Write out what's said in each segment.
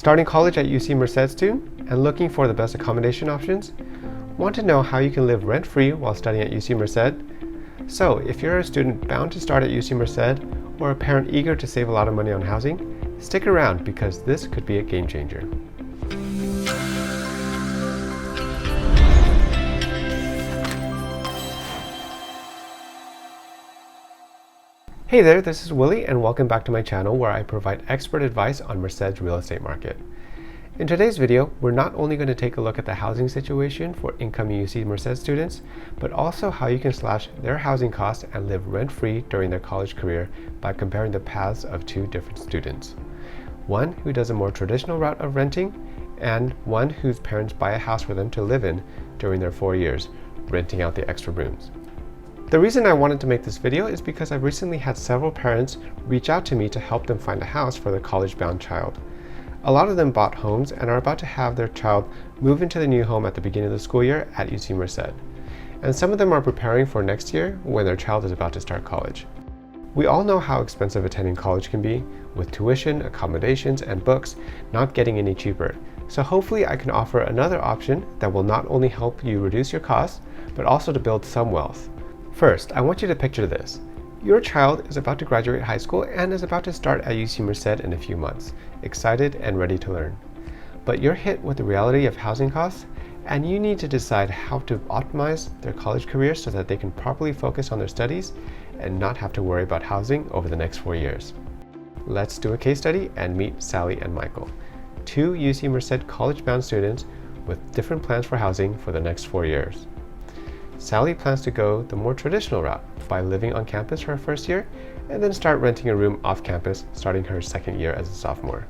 Starting college at UC Merced student and looking for the best accommodation options? Want to know how you can live rent-free while studying at UC Merced? So, if you're a student bound to start at UC Merced or a parent eager to save a lot of money on housing, stick around because this could be a game changer. Hey there, this is Willy and welcome back to my channel where I provide expert advice on Merced's real estate market. In today's video, we're not only going to take a look at the housing situation for incoming UC Merced students, but also how you can slash their housing costs and live rent-free during their college career by comparing the paths of two different students. One who does a more traditional route of renting, and one whose parents buy a house for them to live in during their 4 years, renting out the extra rooms. The reason I wanted to make this video is because I've recently had several parents reach out to me to help them find a house for their college-bound child. A lot of them bought homes and are about to have their child move into the new home at the beginning of the school year at UC Merced. And some of them are preparing for next year when their child is about to start college. We all know how expensive attending college can be, with tuition, accommodations, and books not getting any cheaper. So hopefully I can offer another option that will not only help you reduce your costs, but also to build some wealth. First, I want you to picture this. Your child is about to graduate high school and is about to start at UC Merced in a few months, excited and ready to learn. But you're hit with the reality of housing costs, and you need to decide how to optimize their college career so that they can properly focus on their studies and not have to worry about housing over the next 4 years. Let's do a case study and meet Sally and Michael, two UC Merced college-bound students with different plans for housing for the next 4 years. Sally plans to go the more traditional route by living on campus her first year and then start renting a room off campus starting her second year as a sophomore.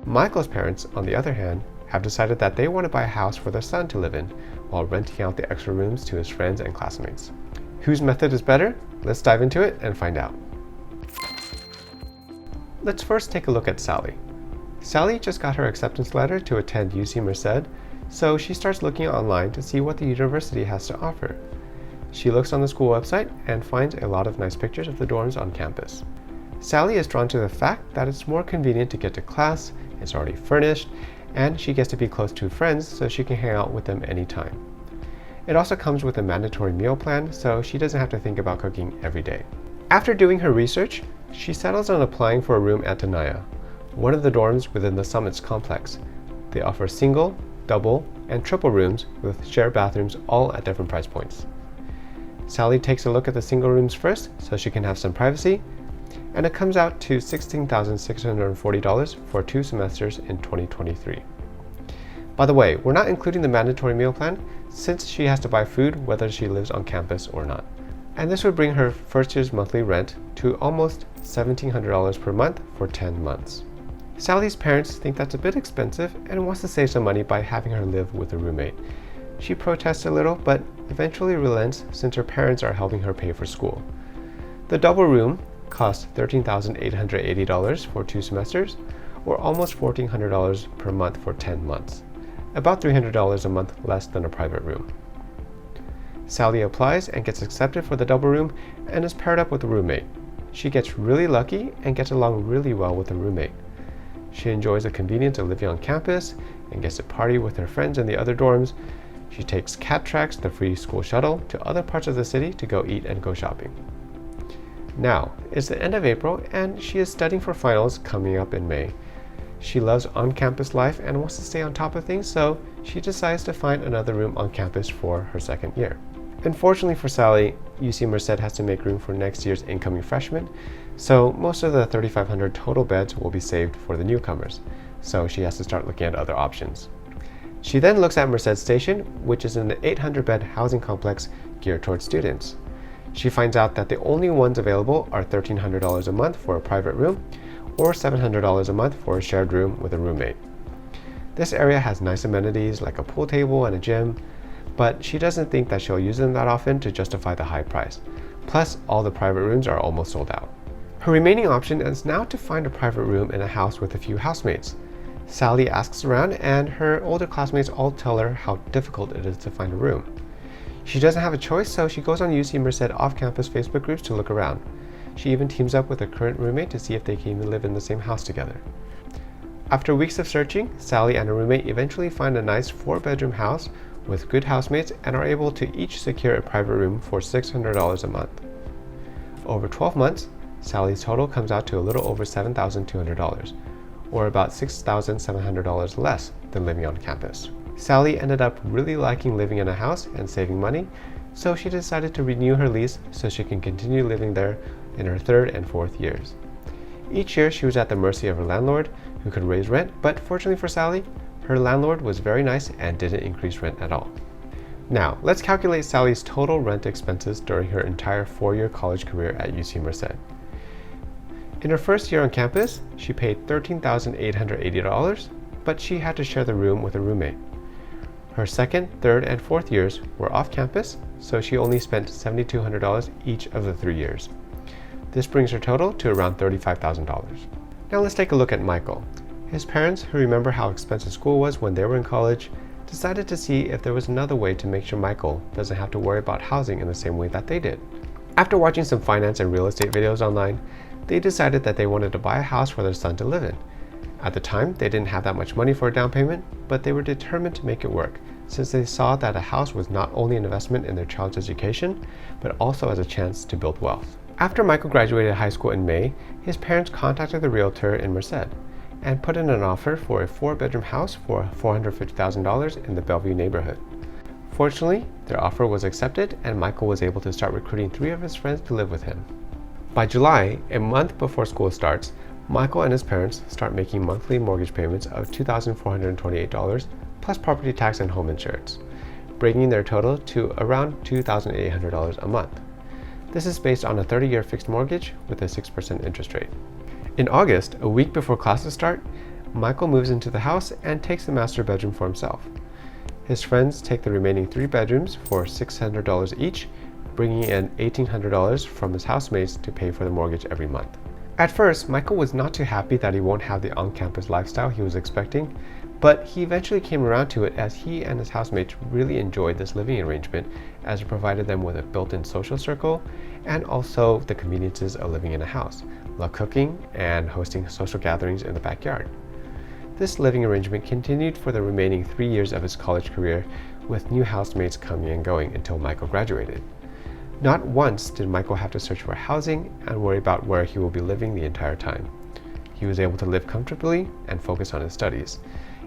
Michael's parents, on the other hand, have decided that they want to buy a house for their son to live in while renting out the extra rooms to his friends and classmates. Whose method is better? Let's dive into it and find out. Let's first take a look at Sally. Sally just got her acceptance letter to attend UC Merced, so she starts looking online to see what the university has to offer. She looks on the school website and finds a lot of nice pictures of the dorms on campus. Sally is drawn to the fact that it's more convenient to get to class, it's already furnished, and she gets to be close to friends so she can hang out with them anytime. It also comes with a mandatory meal plan, so she doesn't have to think about cooking every day. After doing her research, she settles on applying for a room at Denaya, one of the dorms within the Summits complex. They offer single, double, and triple rooms with shared bathrooms all at different price points. Sally takes a look at the single rooms first so she can have some privacy, and it comes out to $16,640 for 2 semesters in 2023. By the way, we're not including the mandatory meal plan since she has to buy food whether she lives on campus or not. And this would bring her first year's monthly rent to almost $1,700 per month for 10 months. Sally's parents think that's a bit expensive and wants to save some money by having her live with a roommate. She protests a little, but eventually relents since her parents are helping her pay for school. The double room costs $13,880 for 2 semesters, or almost $1,400 per month for 10 months, about $300 a month less than a private room. Sally applies and gets accepted for the double room and is paired up with a roommate. She gets really lucky and gets along really well with the roommate. She enjoys the convenience of living on campus and gets to party with her friends in the other dorms. She takes Cat Tracks, the free school shuttle, to other parts of the city to go eat and go shopping. Now, it's the end of April and she is studying for finals coming up in May. She loves on-campus life and wants to stay on top of things, so she decides to find another room on campus for her second year. Unfortunately for Sally, UC Merced has to make room for next year's incoming freshmen, so most of the 3,500 total beds will be saved for the newcomers, so she has to start looking at other options. She then looks at Merced Station, which is an 800-bed housing complex geared towards students. She finds out that the only ones available are $1,300 a month for a private room, or $700 a month for a shared room with a roommate. This area has nice amenities like a pool table and a gym, but she doesn't think that she'll use them that often to justify the high price. Plus, all the private rooms are almost sold out. Her remaining option is now to find a private room in a house with a few housemates. Sally asks around and her older classmates all tell her how difficult it is to find a room. She doesn't have a choice, so she goes on UC Merced off-campus Facebook groups to look around. She even teams up with her current roommate to see if they can even live in the same house together. After weeks of searching, Sally and her roommate eventually find a nice 4-bedroom house with good housemates and are able to each secure a private room for $600 a month. Over 12 months, Sally's total comes out to a little over $7,200, or about $6,700 less than living on campus. Sally ended up really liking living in a house and saving money, so she decided to renew her lease so she can continue living there in her 3rd and 4th years. Each year she was at the mercy of her landlord, who could raise rent, but fortunately for Sally, her landlord was very nice and didn't increase rent at all. Now, let's calculate Sally's total rent expenses during her entire 4-year college career at UC Merced. In her first year on campus, she paid $13,880, but she had to share the room with a roommate. Her 2nd, 3rd, and 4th years were off campus, so she only spent $7,200 each of the 3 years. This brings her total to around $35,000. Now let's take a look at Michael. His parents, who remember how expensive school was when they were in college, decided to see if there was another way to make sure Michael doesn't have to worry about housing in the same way that they did. After watching some finance and real estate videos online, they decided that they wanted to buy a house for their son to live in. At the time, they didn't have that much money for a down payment, but they were determined to make it work, since they saw that a house was not only an investment in their child's education, but also as a chance to build wealth. After Michael graduated high school in May, his parents contacted the Realtor in Merced and put in an offer for a 4-bedroom house for $450,000 in the Bellevue neighborhood. Fortunately, their offer was accepted and Michael was able to start recruiting 3 of his friends to live with him. By July, a month before school starts, Michael and his parents start making monthly mortgage payments of $2,428 plus property tax and home insurance, bringing their total to around $2,800 a month. This is based on a 30-year fixed mortgage with a 6% interest rate. In August, a week before classes start, Michael moves into the house and takes the master bedroom for himself. His friends take the remaining 3 bedrooms for $600 each, bringing in $1,800 from his housemates to pay for the mortgage every month. At first, Michael was not too happy that he won't have the on-campus lifestyle he was expecting, but he eventually came around to it as he and his housemates really enjoyed this living arrangement as it provided them with a built-in social circle and also the conveniences of living in a house, like cooking and hosting social gatherings in the backyard. This living arrangement continued for the remaining 3 years of his college career, with new housemates coming and going until Michael graduated. Not once did Michael have to search for housing and worry about where he will be living the entire time. He was able to live comfortably and focus on his studies,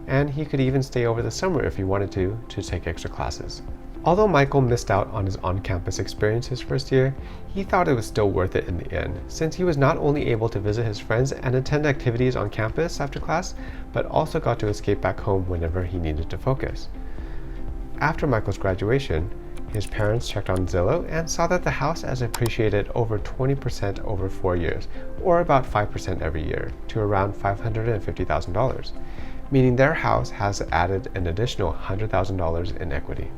and he could even stay over the summer if he wanted to take extra classes. Although Michael missed out on his on-campus experience his first year, he thought it was still worth it in the end, since he was not only able to visit his friends and attend activities on campus after class, but also got to escape back home whenever he needed to focus. After Michael's graduation, his parents checked on Zillow and saw that the house has appreciated over 20% over 4 years, or about 5% every year, to around $550,000, meaning their house has added an additional $100,000 in equity.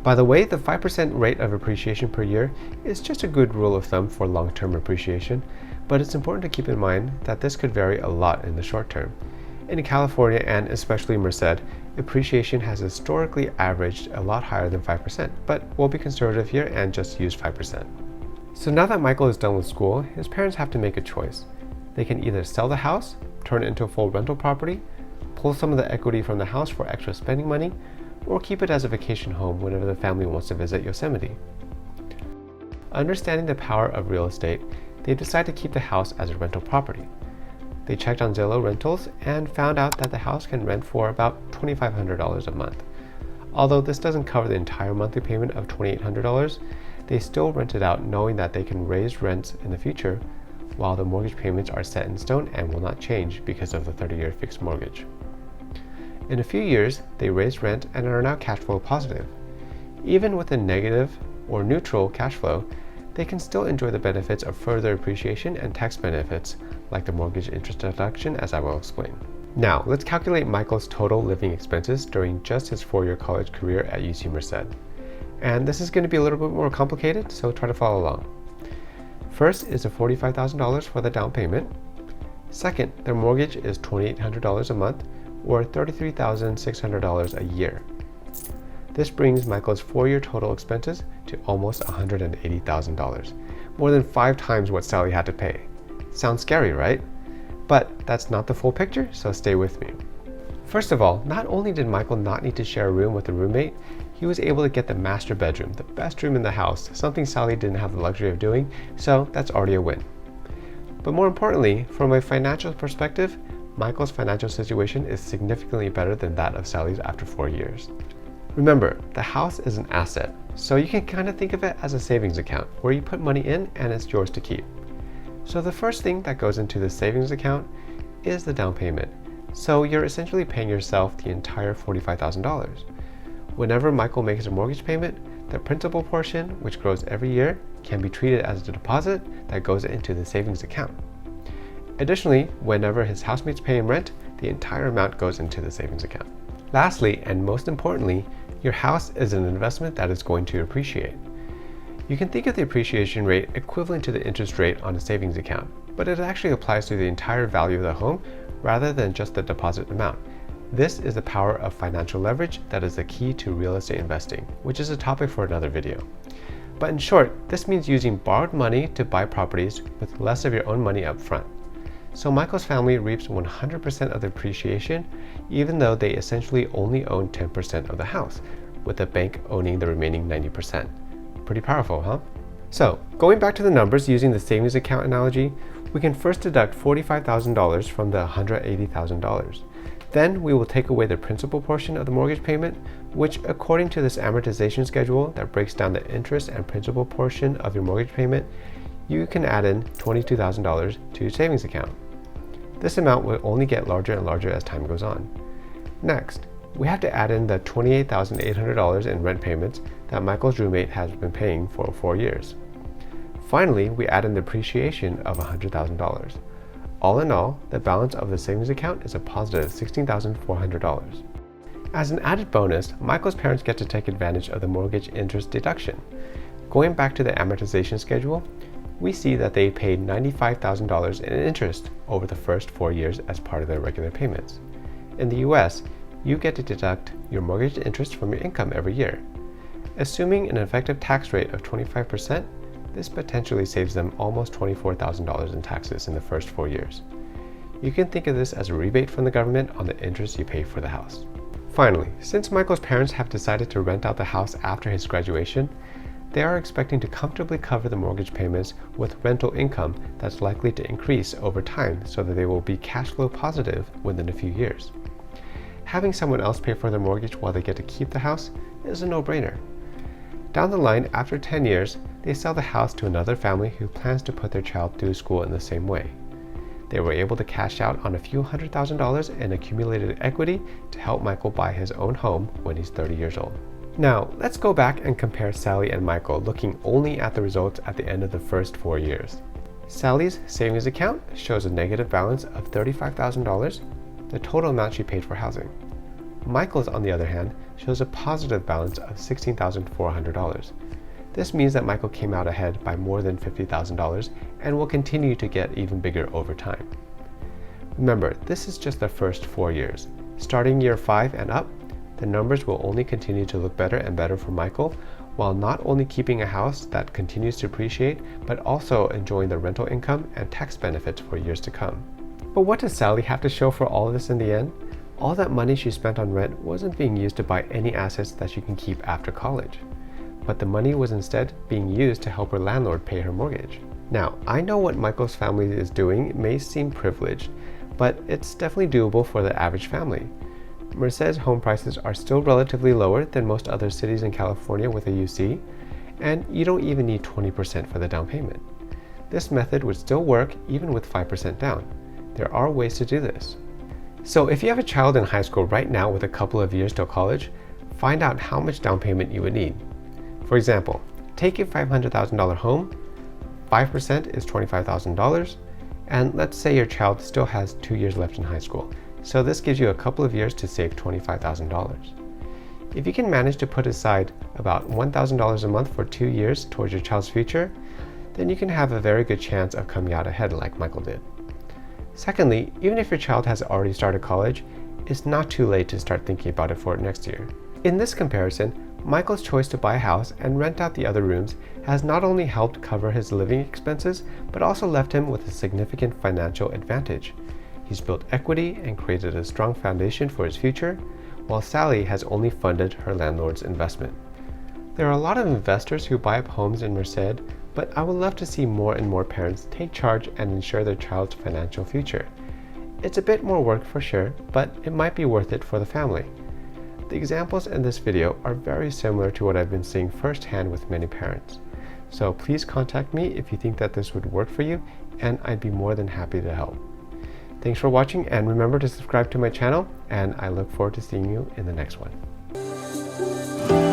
By the way, the 5% rate of appreciation per year is just a good rule of thumb for long-term appreciation, but it's important to keep in mind that this could vary a lot in the short term. In California, and especially Merced, appreciation has historically averaged a lot higher than 5%, but we'll be conservative here and just use 5%. So now that Michael is done with school, his parents have to make a choice. They can either sell the house, turn it into a full rental property, pull some of the equity from the house for extra spending money, or keep it as a vacation home whenever the family wants to visit Yosemite. Understanding the power of real estate, they decide to keep the house as a rental property. They checked on Zillow Rentals and found out that the house can rent for about $2,500 a month. Although this doesn't cover the entire monthly payment of $2,800, they still rent it out knowing that they can raise rents in the future while the mortgage payments are set in stone and will not change because of the 30-year fixed mortgage. In a few years, they raised rent and are now cash flow positive. Even with a negative or neutral cash flow, they can still enjoy the benefits of further appreciation and tax benefits, like the mortgage interest deduction, as I will explain. Now, let's calculate Michael's total living expenses during just his 4-year college career at UC Merced. And this is going to be a little bit more complicated, so try to follow along. First is the $45,000 for the down payment. Second, their mortgage is $2,800 a month, or $33,600 a year. This brings Michael's 4-year total expenses to almost $180,000, more than 5 times what Sally had to pay. Sounds scary, right? But that's not the full picture, so stay with me. First of all, not only did Michael not need to share a room with a roommate, he was able to get the master bedroom, the best room in the house, something Sally didn't have the luxury of doing, so that's already a win. But more importantly, from a financial perspective, Michael's financial situation is significantly better than that of Sally's after 4 years. Remember, the house is an asset, so you can kind of think of it as a savings account where you put money in and it's yours to keep. So the first thing that goes into the savings account is the down payment. So you're essentially paying yourself the entire $45,000. Whenever Michael makes a mortgage payment, the principal portion, which grows every year, can be treated as a deposit that goes into the savings account. Additionally, whenever his housemates pay him rent, the entire amount goes into the savings account. Lastly, and most importantly, your house is an investment that is going to appreciate. You can think of the appreciation rate equivalent to the interest rate on a savings account, but it actually applies to the entire value of the home rather than just the deposit amount. This is the power of financial leverage that is the key to real estate investing, which is a topic for another video. But in short, this means using borrowed money to buy properties with less of your own money up front. So Michael's family reaps 100% of the appreciation, even though they essentially only own 10% of the house, with the bank owning the remaining 90%. Pretty powerful, huh? So, going back to the numbers using the savings account analogy, we can first deduct $45,000 from the $180,000. Then we will take away the principal portion of the mortgage payment, which according to this amortization schedule that breaks down the interest and principal portion of your mortgage payment, you can add in $22,000 to your savings account. This amount will only get larger and larger as time goes on. Next, we have to add in the $28,800 in rent payments that Michael's roommate has been paying for 4 years. Finally, we add in the depreciation of $100,000. All in all, the balance of the savings account is a positive $16,400. As an added bonus, Michael's parents get to take advantage of the mortgage interest deduction. Going back to the amortization schedule, we see that they paid $95,000 in interest over the first 4 years as part of their regular payments. In the US, you get to deduct your mortgage interest from your income every year. Assuming an effective tax rate of 25%, this potentially saves them almost $24,000 in taxes in the first 4 years. You can think of this as a rebate from the government on the interest you pay for the house. Finally, since Michael's parents have decided to rent out the house after his graduation, they are expecting to comfortably cover the mortgage payments with rental income that's likely to increase over time so that they will be cash flow positive within a few years. Having someone else pay for their mortgage while they get to keep the house is a no-brainer. Down the line, after 10 years, they sell the house to another family who plans to put their child through school in the same way. They were able to cash out on a few $100,000 in accumulated equity to help Michael buy his own home when he's 30 years old. Now, let's go back and compare Sally and Michael looking only at the results at the end of the first 4 years. Sally's savings account shows a negative balance of $35,000, the total amount she paid for housing. Michael's, on the other hand, shows a positive balance of $16,400. This means that Michael came out ahead by more than $50,000 and will continue to get even bigger over time. Remember, this is just the first 4 years. Starting year 5 and up, the numbers will only continue to look better and better for Michael, while not only keeping a house that continues to appreciate, but also enjoying the rental income and tax benefits for years to come. But what does Sally have to show for all of this in the end? All that money she spent on rent wasn't being used to buy any assets that she can keep after college, but the money was instead being used to help her landlord pay her mortgage. Now, I know what Michael's family is doing may seem privileged, but it's definitely doable for the average family. Merced's home prices are still relatively lower than most other cities in California with a UC, and you don't even need 20% for the down payment. This method would still work even with 5% down. There are ways to do this. So if you have a child in high school right now with a couple of years till college, find out how much down payment you would need. For example, take a $500,000 home, 5% is $25,000, and let's say your child still has 2 years left in high school. So this gives you a couple of years to save $25,000. If you can manage to put aside about $1,000 a month for 2 years towards your child's future, then you can have a very good chance of coming out ahead like Michael did. Secondly, even if your child has already started college, it's not too late to start thinking about it for next year. In this comparison, Michael's choice to buy a house and rent out the other rooms has not only helped cover his living expenses, but also left him with a significant financial advantage. He's built equity and created a strong foundation for his future, while Sally has only funded her landlord's investment. There are a lot of investors who buy up homes in Merced, but I would love to see more and more parents take charge and ensure their child's financial future. It's a bit more work for sure, but it might be worth it for the family. The examples in this video are very similar to what I've been seeing firsthand with many parents. So please contact me if you think that this would work for you, and I'd be more than happy to help. Thanks for watching, and remember to subscribe to my channel, and I look forward to seeing you in the next one.